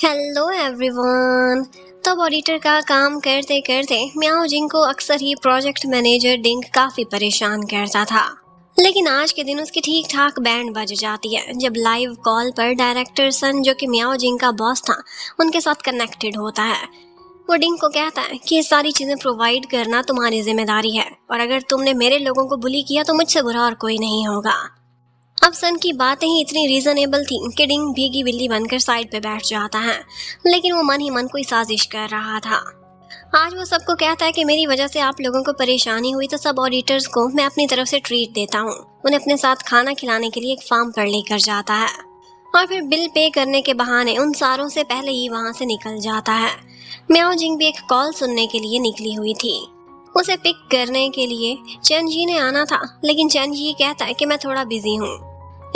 Hello everyone. तब auditor का काम करते करते म्याओ जिंग को अक्सर ही प्रोजेक्ट मैनेजर डिंग काफी परेशान करता था। लेकिन आज के दिन उसकी ठीक ठाक बैंड बज जाती है जब लाइव कॉल पर डायरेक्टर सन, जो कि म्याओ जिंग का बॉस था, उनके साथ कनेक्टेड होता है। वो डिंग को कहता है कि ये सारी चीजें प्रोवाइड करना तुम्हारी जिम्मेदारी है और अगर तुमने मेरे लोगों को बुली किया तो मुझसे बुरा और कोई नहीं होगा। अब सन की बातें ही इतनी रीजनेबल थी कि डिंग भीगी बिल्ली बनकर साइड पे बैठ जाता है, लेकिन वो मन ही मन कोई साजिश कर रहा था। आज वो सबको कहता है कि मेरी वजह से आप लोगों को परेशानी हुई तो सब ऑडिटर्स को मैं अपनी तरफ से ट्रीट देता हूँ। उन्हें अपने साथ खाना खिलाने के लिए एक फार्म पर लेकर जाता है और फिर बिल पे करने के बहाने उन सारों से पहले ही वहाँ से निकल जाता है। म्याओ जिंग भी एक कॉल सुनने के लिए निकली हुई थी। उसे पिक करने के लिए चैन जी ने आना था, लेकिन चैन जी कहता है कि मैं थोड़ा बिजी हूँ।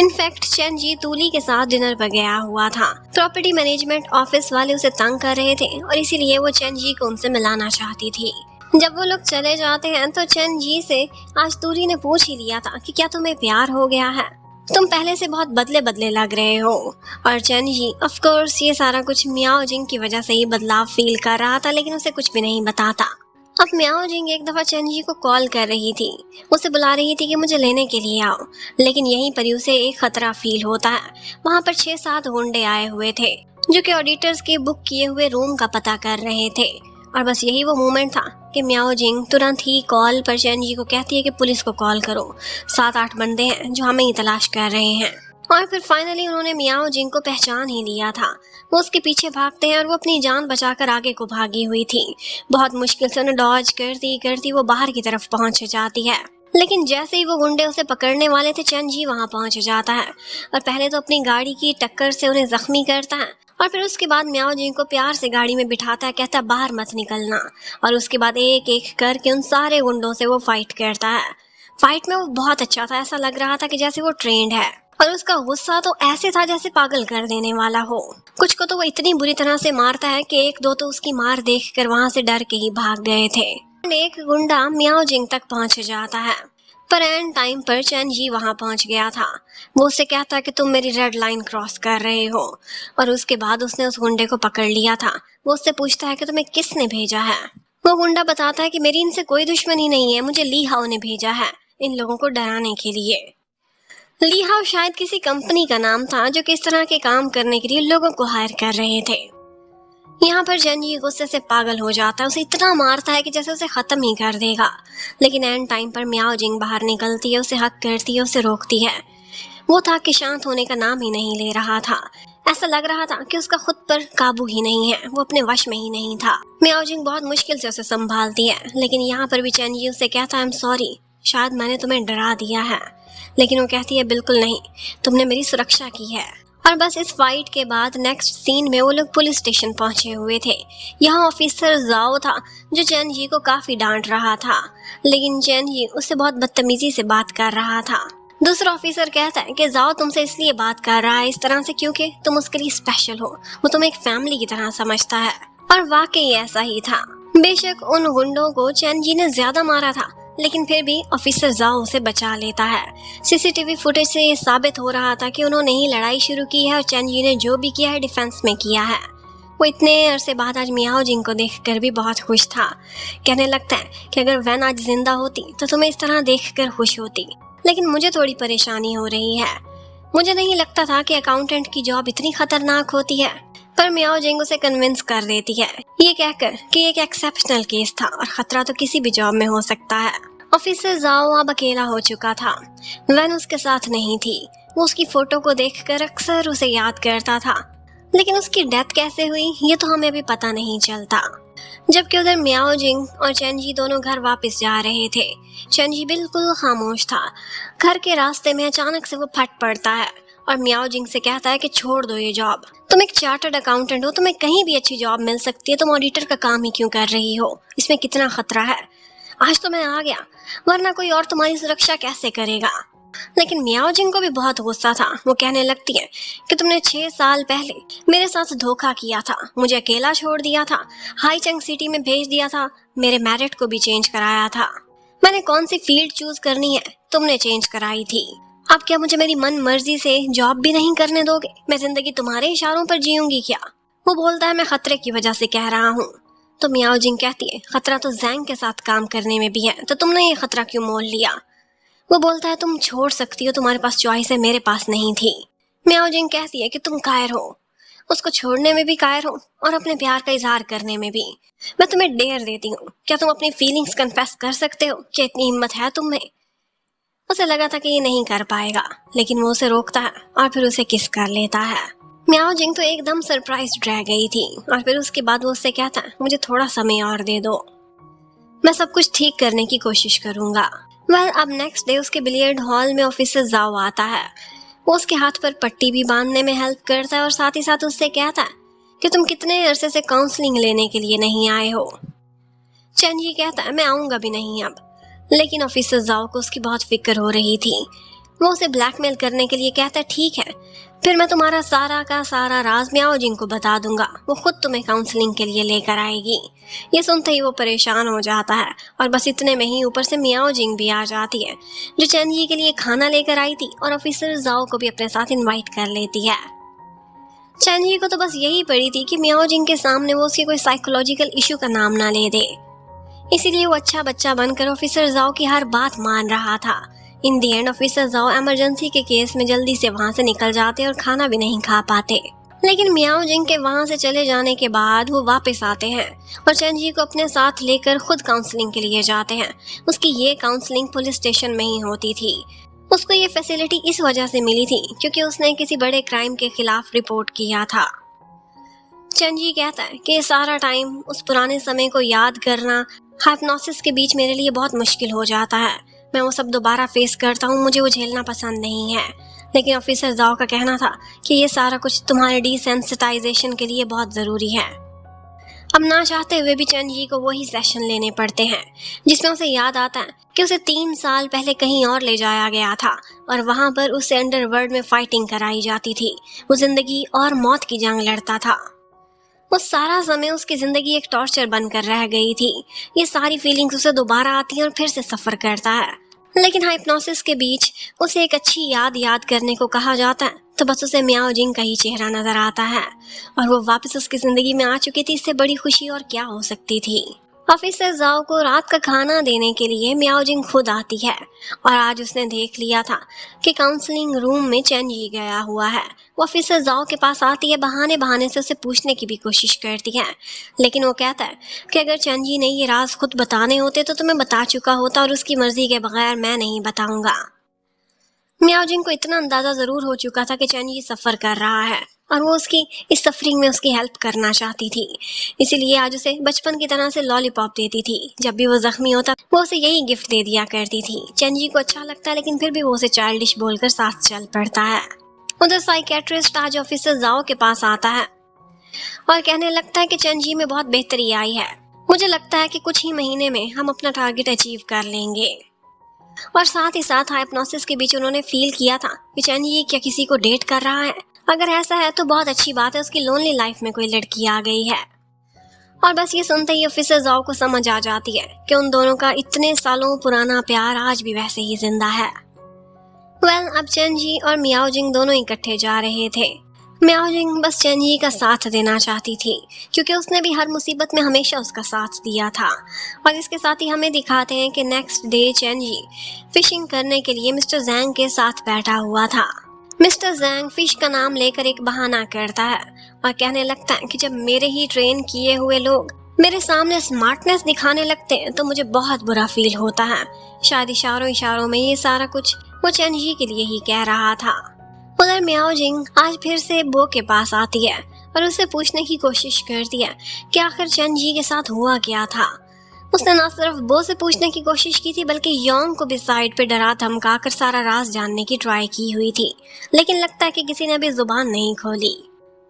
इनफैक्ट चैन जी तूली के साथ डिनर पर गया हुआ था। प्रॉपर्टी मैनेजमेंट ऑफिस वाले उसे तंग कर रहे थे और इसीलिए वो चैन जी को उनसे मिलाना चाहती थी। जब वो लोग चले जाते हैं तो चैन जी से आज तूली ने पूछ ही लिया था कि क्या तुम्हें प्यार हो गया है, तुम पहले से बहुत बदले बदले लग रहे हो। और चैन जी ऑफ कोर्स ये सारा कुछ म्याओ जिंग की वजह से ही बदलाव फील कर रहा था, लेकिन उसे कुछ भी नहीं बताता। अब म्याओ जिंग एक दफा चैन जी को कॉल कर रही थी, उसे बुला रही थी कि मुझे लेने के लिए आओ, लेकिन यहीं पर ही उसे एक खतरा फील होता है। वहाँ पर 6-7 गुंडे आए हुए थे जो कि ऑडिटर्स के बुक किए हुए रूम का पता कर रहे थे। और बस यही वो मोमेंट था कि म्याओ जिंग तुरंत ही कॉल पर चैन जी को कहती है कि पुलिस को कॉल करो, 7-8 बंदे हैं जो हमें ही तलाश कर रहे हैं। और फिर फाइनली उन्होंने म्याओ जिंग को पहचान ही लिया था। वो उसके पीछे भागते हैं और वो अपनी जान बचाकर आगे को भागी हुई थी। बहुत मुश्किल से उन्हें डॉज करती करती वो बाहर की तरफ पहुंच जाती है, लेकिन जैसे ही वो गुंडे उसे पकड़ने वाले थे चैन जी वहां पहुंच जाता है और पहले तो अपनी गाड़ी की टक्कर से उन्हें जख्मी करता है और फिर उसके बाद म्याओ जिंग को प्यार से गाड़ी में बिठाता है, कहता है बाहर मत निकलना। और उसके बाद एक एक करके उन सारे गुंडों से वो फाइट करता है। फाइट में वो बहुत अच्छा था, ऐसा लग रहा था कि जैसे वो ट्रेंड है और उसका गुस्सा तो ऐसे था जैसे पागल कर देने वाला हो। कुछ को तो वो इतनी बुरी तरह से मारता है कि एक दो तो उसकी मार देखकर वहां से डर के ही भाग गए थे। एक गुंडा म्याओ जिंग तक पहुंच जाता है, पर एंड टाइम पर चैन जी वहां पहुंच गया था। वो उससे कहता है कि तुम मेरी रेड लाइन क्रॉस कर रहे हो, और उसके बाद उसने उस गुंडे को पकड़ लिया था। वो उससे पूछता है कि तुम्हें किसने भेजा है। वो गुंडा बताता है कि मेरी इनसे कोई दुश्मनी नहीं है, मुझे ली हाओ ने भेजा है इन लोगों को डराने के लिए। ली हाओ शायद किसी कंपनी का नाम था जो कि इस तरह के काम करने के लिए लोगों को हायर कर रहे थे। यहाँ पर चैन जी गुस्से से पागल हो जाता है, उसे इतना मारता है कि जैसे उसे खत्म ही कर देगा। लेकिन एंड टाइम पर म्याओ जिंग बाहर निकलती है, उसे हक करती है, उसे रोकती है। वो था कि शांत होने का नाम ही नहीं ले रहा था। ऐसा लग रहा था कि उसका खुद पर काबू ही नहीं है, वो अपने वश में ही नहीं था। म्याओ जिंग बहुत मुश्किल से उसे संभालती है, लेकिन यहाँ पर भी चैन जी उससे कहता है आई एम सॉरी, शायद मैंने तुम्हें डरा दिया है। लेकिन वो कहती है बिल्कुल नहीं, तुमने मेरी सुरक्षा की है। और बस इस फाइट के बाद नेक्स्ट सीन में वो लोग पुलिस स्टेशन पहुंचे हुए थे। यहाँ ऑफिसर जाओ था जो चैन जी को काफी डांट रहा था, लेकिन चैन जी उससे बहुत बदतमीजी से बात कर रहा था। दूसरा ऑफिसर कहता है कि जाओ तुमसे इसलिए बात कर रहा है इस तरह से क्योंकि तुम उसके लिए स्पेशल हो, वो तुम्हें एक फैमिली की तरह समझता है। और वाकई ऐसा ही था। बेशक उन गुंडों को चैन जी ने ज्यादा मारा था, लेकिन फिर भी ऑफिसर जाओ उसे बचा लेता है। सीसीटीवी फुटेज से ये साबित हो रहा था कि उन्होंने ही लड़ाई शुरू की है और चैन जी ने जो भी किया है डिफेंस में किया है। वो इतने अरसे बाद आज म्याओ जिंग को देखकर भी बहुत खुश था। कहने लगता है कि अगर वैन आज जिंदा होती तो तुम्हें इस तरह देखकर खुश होती, लेकिन मुझे थोड़ी परेशानी हो रही है। मुझे नहीं लगता था कि अकाउंटेंट की जॉब इतनी खतरनाक होती है, पर म्याओ जिंग उसे कन्विंस कर देती है ये कहकर कि एक एक्सेप्शनल केस था और खतरा तो किसी भी जॉब में हो सकता है। ऑफिसर जाओ अब अकेला हो चुका था, वैन उसके साथ नहीं थी। वो उसकी फोटो को देखकर अक्सर उसे याद करता था, लेकिन उसकी डेथ कैसे हुई ये तो हमें अभी पता नहीं चलता। जबकि उधर म्याओ जिंग और चैन जी दोनों घर वापस जा रहे थे। चैन जी बिल्कुल खामोश था। घर के रास्ते में अचानक से वो फट पड़ता है और म्याओ जिंग से कहता है कि छोड़ दो ये जॉब, तुम एक चार्टर्ड अकाउंटेंट हो, तुम्हें कहीं भी अच्छी जॉब मिल सकती है, तुम ऑडिटर का काम ही क्यों कर रही हो, इसमें कितना खतरा है। आज तो मैं आ गया, वरना कोई और तुम्हारी सुरक्षा कैसे करेगा। लेकिन म्याओ जिंग को भी बहुत गुस्सा था। वो कहने लगती है कि तुमने 6 साल पहले मेरे साथ धोखा किया था, मुझे अकेला छोड़ दिया था, हाई चंग सिटी में भेज दिया था, मेरे मेरिट को भी चेंज कराया था। मैंने कौन सी फील्ड चूज करनी है तुमने चेंज कराई थी। अब क्या मुझे मेरी मन मर्जी से जॉब भी नहीं करने दोगे? मैं जिंदगी तुम्हारे इशारों पर जीऊंगी क्या? वो बोलता है मैं खतरे की वजह से कह रहा हूँ। तो मियाओ जिंग कहती है खतरा तो जैंग के साथ काम करने में भी है, तो तुमने ये खतरा क्यों मोल लिया। वो बोलता है तुम छोड़ सकती हो, तुम्हारे पास चॉइस है, मेरे पास नहीं थी। मियाओ जिंग कहती है कि तुम कायर हो, उसको छोड़ने में भी कायर हो और अपने प्यार का इजहार करने में भी। मैं तुम्हें डेयर देती हूँ, क्या तुम अपनी फीलिंग्स कन्फेस कर सकते हो? क्या इतनी हिम्मत है तुम में? उसे लगा था कि ये नहीं कर पाएगा, लेकिन वो उसे रोकता है और फिर उसे किस कर लेता है। मियाओ जिंग तो एकदम सरप्राइज्ड रह गई थी और फिर उसके बाद वो उससे कहता है मुझे थोड़ा समय और दे दो, मैं सब कुछ ठीक करने की कोशिश करूंगा। अब नेक्स्ट डे उसके बिलियर्ड हॉल में ऑफिसर जाओ आता है। वो उसके हाथ पर पट्टी भी बांधने में हेल्प करता है और साथ ही साथ उससे कहता है कि तुम कितने अरसे से काउंसलिंग लेने के लिए नहीं आए हो। चेंजी कहता है मैं आऊंगा भी नहीं अब, लेकिन ऑफिसर जाओ को उसकी बहुत फिक्र हो रही थी। वो उसे ब्लैकमेल करने के लिए कहता है ठीक है, फिर मैं तुम्हारा सारा का सारा राज मियाओ जिंग को बता दूंगा, वो खुद तुम्हें काउंसलिंग के लिए लेकर आएगी। ये सुनते ही वो परेशान हो जाता है और बस इतने में ही ऊपर से मियाओ जिंग भी आ जाती है, जो चेंजी के लिए खाना लेकर आई थी और ऑफिसर जाओ को भी अपने साथ इनवाइट कर लेती है। चेंजी को तो बस यही पड़ी थी कि मियाओ जिंग के सामने वो उसके कोई साइकोलॉजिकल इशू का नाम ना ले दे, इसीलिए वो अच्छा बच्चा बनकर ऑफिसर जाओ की हर बात मान रहा था। इन दी एंड ऑफिसर जाओ इमरजेंसी के केस में जल्दी से वहां से निकल जाते और खाना भी नहीं खा पाते, लेकिन मियाओ जिंग के वहां से चले जाने के बाद वो वापस आते हैं और चेंजी को अपने साथ लेकर खुद काउंसलिंग के लिए जाते हैं। उसकी ये काउंसलिंग पुलिस स्टेशन में ही होती थी। उसको ये फैसिलिटी इस वजह से मिली थी क्योंकि उसने किसी बड़े क्राइम के खिलाफ रिपोर्ट किया था। चेंजी कहता है कि सारा टाइम उस पुराने समय को याद करना हाइप्नोसिस के बीच मेरे लिए बहुत मुश्किल हो जाता है। मैं वो सब दोबारा फेस करता हूँ, मुझे वो झेलना पसंद नहीं है। लेकिन ऑफिसर जाओ का कहना था कि ये सारा कुछ तुम्हारे डिसेंसिटाइजेशन के लिए बहुत ज़रूरी है। अब ना चाहते हुए भी चेंजी को वही सेशन लेने पड़ते हैं जिसमें उसे याद आता है कि उसे 3 साल पहले कहीं और ले जाया गया था और वहाँ पर उसे अंडरवर्ल्ड में फाइटिंग कराई जाती थी। वो जिंदगी और मौत की जंग लड़ता था। वो सारा समय उसकी जिंदगी एक टॉर्चर बनकर रह गई थी। ये सारी फीलिंग्स उसे दोबारा आती हैं और फिर से सफर करता है, लेकिन हाइप्नोसिस के बीच उसे एक अच्छी याद करने को कहा जाता है, तो बस उसे मियाओ जिंग का ही चेहरा नजर आता है और वो वापस उसकी जिंदगी में आ चुकी थी। इससे बड़ी खुशी और क्या हो सकती थी। ऑफिसर जाओ को रात का खाना देने के लिए मियाओ जिंग खुद आती है और आज उसने देख लिया था कि काउंसलिंग रूम में चेंजी गया हुआ है। वो ऑफिसर जाओ के पास आती है, बहाने बहाने से उसे पूछने की भी कोशिश करती है, लेकिन वो कहता है कि अगर चेंजी ने ये राज खुद बताने होते तो तुम्हें बता चुका होता और उसकी मर्जी के बगैर मैं नहीं बताऊंगा। मियाओ जिंग को इतना अंदाजा जरूर हो चुका था कि चेंजी सफर कर रहा है और वो उसकी इस सफरिंग में उसकी हेल्प करना चाहती थी, इसीलिए आज उसे बचपन की तरह से लॉलीपॉप देती थी। जब भी वो जख्मी होता वो उसे यही गिफ्ट दे दिया करती थी। चेंजी को अच्छा लगता है, लेकिन फिर भी वो उसे चाइल्डिश बोलकर साथ चल पड़ता है। उधर साइकेट्रिस्ट आज ऑफिसर जाओ के पास आता है और कहने लगता है कि चेंजी में बहुत बेहतरी आई है। मुझे लगता है कि कुछ ही महीने में हम अपना टारगेट अचीव कर लेंगे। और साथ ही साथ हाइप्नोसिस के बीच उन्होंने फील किया था कि चेंजी क्या किसी को डेट कर रहा है। अगर ऐसा है तो बहुत अच्छी बात है, उसकी लोनली लाइफ में कोई लड़की आ गई है। और बस ये सुनते ही ऑफिसर जाओ को समझ आ जाती है कि उन दोनों का इतने सालों पुराना प्यार आज भी वैसे ही जिंदा है। अब चेंजी और मियाओ जिंग दोनों इकट्ठे जा रहे थे। मियाओ जिंग बस चेंजी का साथ देना चाहती थी क्योंकि उसने भी हर मुसीबत में हमेशा उसका साथ दिया था। और इसके साथ ही हमें दिखाते हैं कि नेक्स्ट डे चेंजी फिशिंग करने के लिए मिस्टर जैंग के साथ बैठा हुआ था। मिस्टर जैंग फिश का नाम लेकर एक बहाना करता है और कहने लगता है कि जब मेरे ही ट्रेन किए हुए लोग मेरे सामने स्मार्टनेस दिखाने लगते हैं तो मुझे बहुत बुरा फील होता है। शायद इशारों इशारों में ये सारा कुछ वो चेंजी के लिए ही कह रहा था। उधर मियाओ जिंग आज फिर से बो के पास आती है और उससे पूछने की कोशिश करती है कि आखिर चेंजी के साथ हुआ क्या था। उसने ना सिर्फ बो से पूछने की कोशिश की थी बल्कि योंग को भी साइड पे डरा धमका कर सारा राज जानने की ट्राई की हुई थी, लेकिन लगता है कि किसी ने भी जुबान नहीं खोली।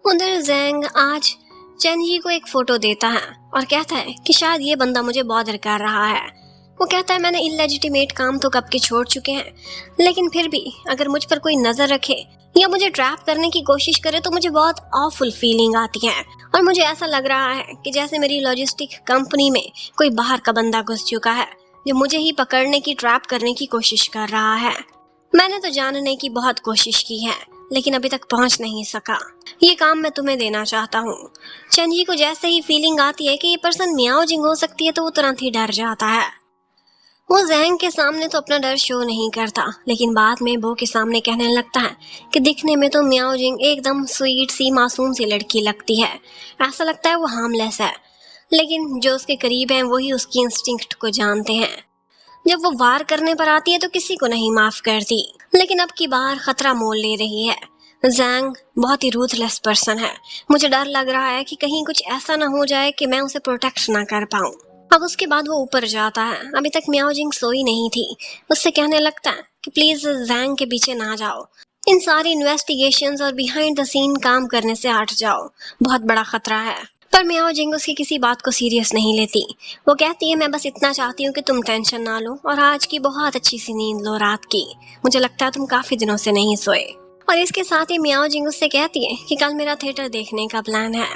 उधर जैंग आज चेंजी को एक फोटो देता है और कहता है कि शायद ये बंदा मुझे बॉदर कर रहा है। वो कहता है मैंने इलेजिटिमेट काम तो कब के छोड़ चुके हैं, लेकिन फिर भी अगर मुझ पर कोई नजर रखे या मुझे ट्रैप करने की कोशिश करे तो मुझे बहुत ऑफुल फीलिंग आती है और मुझे ऐसा लग रहा है कि जैसे मेरी लॉजिस्टिक कंपनी में कोई बाहर का बंदा घुस चुका है जो मुझे ही पकड़ने की ट्रैप करने की कोशिश कर रहा है। मैंने तो जानने की बहुत कोशिश की है लेकिन अभी तक पहुंच नहीं सका। ये काम मैं तुम्हें देना चाहता हूँ। चेंजी को जैसे ही फीलिंग आती है कि ये पर्सन मियाओ जिंग हो सकती है तो वो तुरंत ही डर जाता है। वो जैंग के सामने तो अपना डर शो नहीं करता, लेकिन बाद में बो के सामने कहने लगता है कि दिखने में तो मियाओ जिंग एकदम स्वीट सी मासूम सी लड़की लगती है, ऐसा लगता है वो हार्मलेस है, लेकिन जो उसके करीब हैं वही उसकी इंस्टिंक्ट को जानते हैं। जब वो वार करने पर आती है तो किसी को नहीं माफ करती, लेकिन अब की बार खतरा मोल ले रही है। जैंग बहुत ही रूथलेस पर्सन है। मुझे डर लग रहा है कि कहीं कुछ ऐसा ना हो जाए कि मैं उसे प्रोटेक्ट ना कर पाऊं। अब उसके बाद वो ऊपर जाता है। अभी तक मियाओ जिंग सोई नहीं थी। उससे कहने लगता है कि प्लीज जैंग के पीछे ना जाओ, इन सारी इन्वेस्टिगेशंस और बिहाइंड द सीन काम करने से हट जाओ, बहुत बड़ा खतरा है। पर मियाओ जिंग उसकी किसी बात को सीरियस नहीं लेती। वो कहती है मैं बस इतना चाहती हूँ कि तुम टेंशन ना लो और आज की बहुत अच्छी सी नींद लो रात की। मुझे लगता है तुम काफी दिनों से नहीं सोए। और इसके साथ ही मियाओ जिंग उससे कहती है कि कल मेरा थिएटर देखने का प्लान है।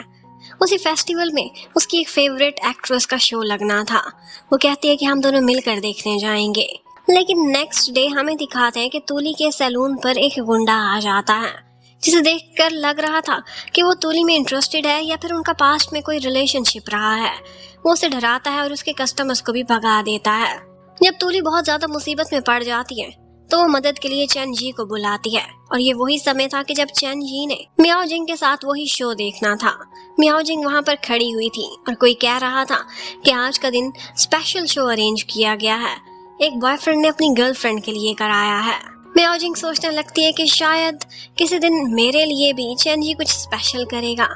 उसी फेस्टिवल में उसकी एक फेवरेट एक्ट्रेस का शो लगना था। वो कहती है कि हम दोनों मिलकर देखने जाएंगे। लेकिन नेक्स्ट डे हमें दिखाते हैं कि तूली के सैलून पर एक गुंडा आ जाता है, जिसे देखकर लग रहा था कि वो तूली में इंटरेस्टेड है या फिर उनका पास्ट में कोई रिलेशनशिप रहा है। वो उसे डराता है और उसके कस्टमर्स को भी भगा देता है। जब तूली बहुत ज्यादा मुसीबत में पड़ जाती है तो वो मदद के लिए चेन जी को बुलाती है, और ये वही समय था कि जब चेन जी ने मियाओ जिंग के साथ वही शो देखना था। मियाओ जिंग वहां पर खड़ी हुई थी और कोई कह रहा था कि आज का दिन स्पेशल शो अरेंज किया गया है, एक बॉयफ्रेंड ने अपनी गर्लफ्रेंड के लिए कराया है। मियाओ जिंग सोचने लगती है कि शायद किसी दिन मेरे लिए भी चेन जी कुछ स्पेशल करेगा।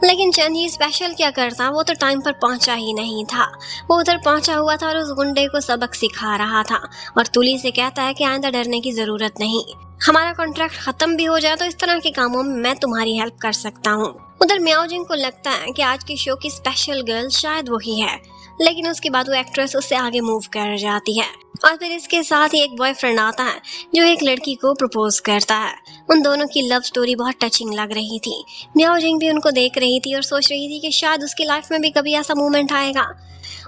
लेकिन चेन जी स्पेशल क्या करता, वो तो टाइम पर पहुंचा ही नहीं था। वो उधर पहुंचा हुआ था और उस गुंडे को सबक सिखा रहा था और तुली से कहता है कि आइंदा डरने की जरूरत नहीं, हमारा कॉन्ट्रैक्ट खत्म भी हो जाए तो इस तरह के कामों में मैं तुम्हारी हेल्प कर सकता हूँ। उधर मियाओ जिंग को लगता है कि आज की शो की स्पेशल गर्ल शायद वही है, लेकिन उसके बाद वो एक्ट्रेस उससे आगे मूव कर जाती है और फिर इसके साथ ही एक बॉयफ्रेंड आता है जो एक लड़की को प्रपोज करता है। उन दोनों की लव स्टोरी बहुत टचिंग लग रही थी। मियाओ जिंग भी उनको देख रही थी और सोच रही थी कि शायद उसकी लाइफ में भी कभी ऐसा मोमेंट आएगा।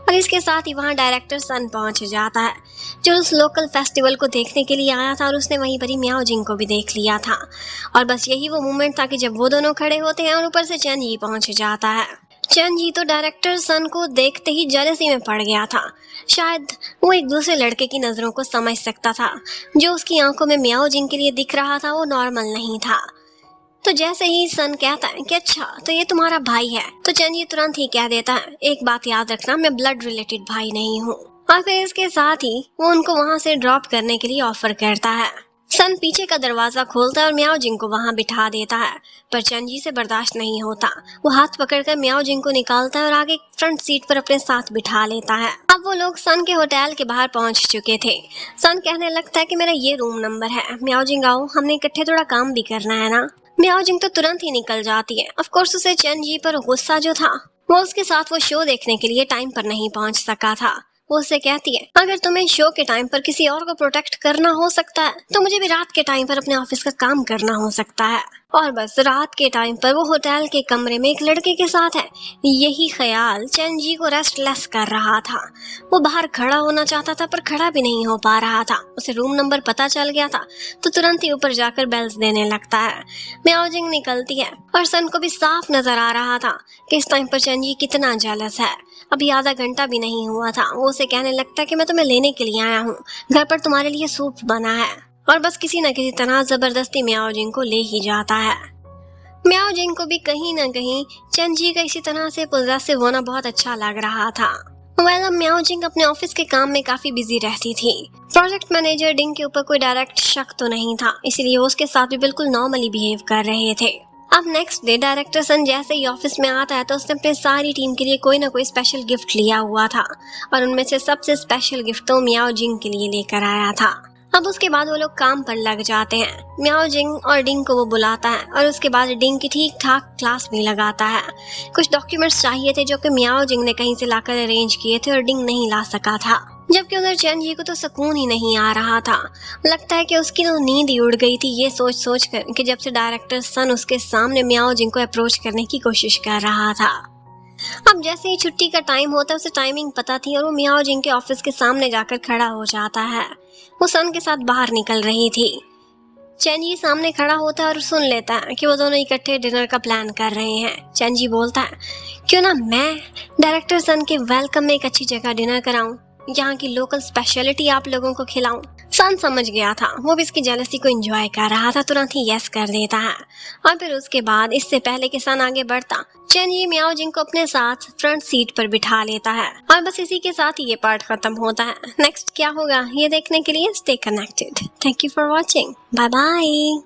और इसके साथ ही वहाँ डायरेक्टर सन पहुंच जाता है, जो उस लोकल फेस्टिवल को देखने के लिए आया था, और उसने वहीं पर ही मियाओ जिंग को भी देख लिया था। और बस यही वो मोमेंट था कि जब वो दोनों खड़े होते हैं और ऊपर से चेन जी पहुंच जाता है। चेन जी तो डायरेक्टर सन को देखते ही जेलसी में पड़ गया था। शायद वो एक दूसरे लड़के की नजरों को समझ सकता था। जो उसकी आंखों में मियाओ जिंग के लिए दिख रहा था वो नॉर्मल नहीं था। तो जैसे ही सन कहता है कि अच्छा तो ये तुम्हारा भाई है, तो चेन जी तुरंत ही कह देता है एक बात याद रखना, मैं ब्लड रिलेटेड भाई नहीं हूँ। और फिर इसके साथ ही वो उनको वहाँ से ड्रॉप करने के लिए ऑफर करता है। सन पीछे का दरवाजा खोलता है और मियाओ जिंग को वहां बिठा देता है, पर चेन जी से बर्दाश्त नहीं होता। वो हाथ पकड़कर मियाओ जिंग को निकालता है और आगे फ्रंट सीट पर अपने साथ बिठा लेता है। अब वो लोग सन के होटल के बाहर पहुंच चुके थे। सन कहने लगता है कि मेरा ये रूम नंबर है, मियाओ जिंग आओ, हमने इकट्ठे थोड़ा काम भी करना है ना। मियाओ जिंग तो तुरंत ही निकल जाती है। ऑफ कोर्स उसे चेन जी पर गुस्सा जो था, वो उसके साथ वो शो देखने के लिए टाइम पर नहीं पहुंच सका था। वो उससे कहती है अगर तुम्हें शो के टाइम पर किसी और को प्रोटेक्ट करना हो सकता है तो मुझे भी रात के टाइम पर अपने ऑफिस का काम करना हो सकता है। और बस रात के टाइम पर वो होटल के कमरे में एक लड़के के साथ है। यही ख्याल चेन जी को रेस्टलेस कर रहा था। वो बाहर खड़ा होना चाहता था पर खड़ा भी नहीं हो पा रहा था। उसे रूम नंबर पता चल गया था तो तुरंत ही ऊपर जाकर बेल्स देने लगता है। मियाओ जिंग निकलती है और सन को भी साफ नजर आ रहा था कि इस टाइम पर चेन जी कितना जेलस है। अभी आधा घंटा भी नहीं हुआ था। वो उसे कहने लगता है कि मैं तुम्हें लेने के लिए आया हूँ, घर पर तुम्हारे लिए सूप बना है। और बस किसी न किसी तरह जबरदस्ती मियाओ जिंग को ले ही जाता है। मियाओ जिंग को भी कहीं न कहीं चेन जी का इसी तरह से पॉजेसिव होना बहुत अच्छा लग रहा था। अब मियाओ जिंग अपने ऑफिस के काम में काफी बिजी रहती थी। प्रोजेक्ट मैनेजर डिंग के ऊपर कोई डायरेक्ट शक तो नहीं था, इसलिए वो उसके साथ भी बिल्कुल नॉर्मली बिहेव कर रहे थे। अब नेक्स्ट डे डायरेक्टर सन जैसे ही ऑफिस में आता है तो उसने अपने सारी टीम के लिए कोई ना कोई स्पेशल गिफ्ट लिया हुआ था, और उनमें से सबसे स्पेशल गिफ्ट तो मियाओ जिंग के लिए लेकर आया था। अब उसके बाद वो लोग काम पर लग जाते हैं। मियाओ जिंग और डिंग को वो बुलाता है और उसके बाद डिंग की ठीक ठाक क्लास भी लगाता है। कुछ डॉक्यूमेंट्स चाहिए थे जो कि मियाओ जिंग ने कहीं से लाकर अरेंज किए थे और डिंग नहीं ला सका था। जबकि उधर चेन जी को तो सुकून ही नहीं आ रहा था। लगता है कि उसकी तो नींद ही उड़ गई थी ये सोच सोच कर कि जब से डायरेक्टर सन उसके सामने मियाओ जिंग को अप्रोच करने की कोशिश कर रहा था। अब जैसे ही छुट्टी का टाइम होता है उसे टाइमिंग पता थी और वो मियाओ जिंग के ऑफिस के सामने जाकर खड़ा हो जाता है। वो सन के साथ बाहर निकल रही थी। चेंजी सामने खड़ा होता है और सुन लेता है कि वो दोनों इकट्ठे डिनर का प्लान कर रहे हैं। चेंजी बोलता है, क्यों ना मैं डायरेक्टर सन के वेलकम में एक अच्छी जगह डिनर कराऊं, यहाँ की लोकल स्पेशलिटी आप लोगों को खिलाऊं। सन समझ गया था, वो भी इसकी जेलसी को एंजॉय कर रहा था, तुरंत ही यस कर देता है। और फिर उसके बाद इससे पहले कि सन आगे बढ़ता, चेंजी मियाओ जिंग को अपने साथ फ्रंट सीट पर बिठा लेता है। और बस इसी के साथ ही ये पार्ट खत्म होता है। नेक्स्ट क्या होगा ये देखने के लिए stay connected. Thank you for watching. Bye bye.